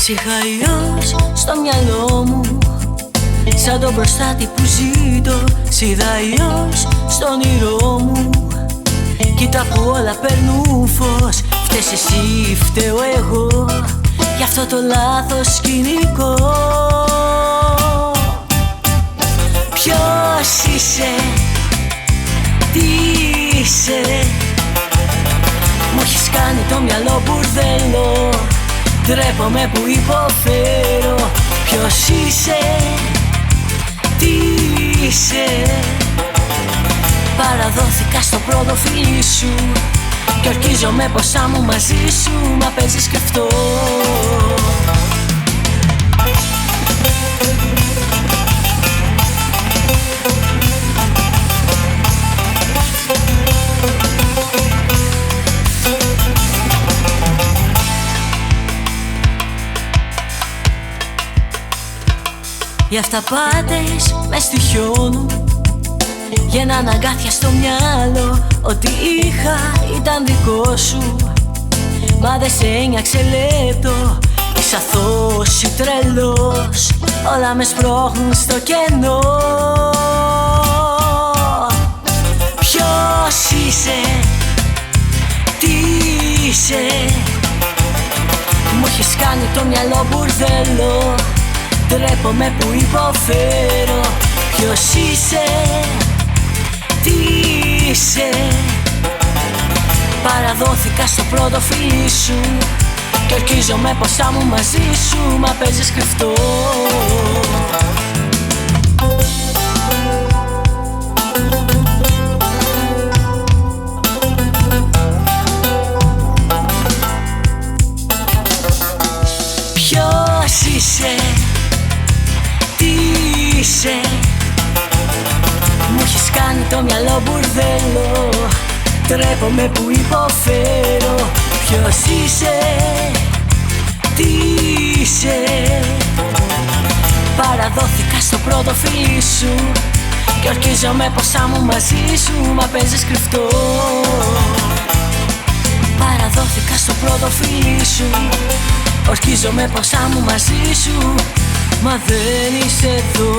Σιχαϊός στο μυαλό μου, σαν τον προστάτη που ζήτω. Σιδαϊός στο όνειρό μου, κοίτα που όλα παίρνουν φως. Φταίς εσύ, φταίω εγώ, γι' αυτό το λάθος σκηνικό. Ποιος είσαι, τι είσαι, μου έχεις κάνει το μυαλό μπουρδέλο. Ντρέπομαι που υποφέρω. Ποιος είσαι, τι είσαι, παραδόθηκα στο πρώτο φιλί σου κι ορκίζομαι πως θα μου μαζί σου, μα παίζεις και αυτό. Οι αυταπάτες μες στοιχιώνουν, γεννάν αγκάθια στο μυαλό. Ό,τι είχα ήταν δικό σου, μα δεν σε ένιαξε λεπτό. Είσαι αθώος ή τρελός, όλα με σπρώχνουν στο κενό. Ποιος είσαι, τι είσαι, μου έχεις κάνει το μυαλό μπουρδέλο. Ντρέπομαι που υποφέρω. Ποιος είσαι, τι είσαι, παραδόθηκα στο πρώτο φιλί σου κι ορκίζομαι πως θα μου μαζί σου, μα παίζεις κρυφτό. Ποιος είσαι, τι είσαι, μου έχεις κάνει το μυαλό μπουρδέλο. Ντρέπομαι που υποφέρω. Ποιος είσαι, τι είσαι, παραδόθηκα στο πρώτο φιλί σου κι ορκίζομαι πως θα μου μαζί σου, μα παίζεις κρυφτό. Παραδόθηκα στο πρώτο φιλί σου, ορκίζομαι πως θα μου μαζί σου, μα δεν είσαι εδώ.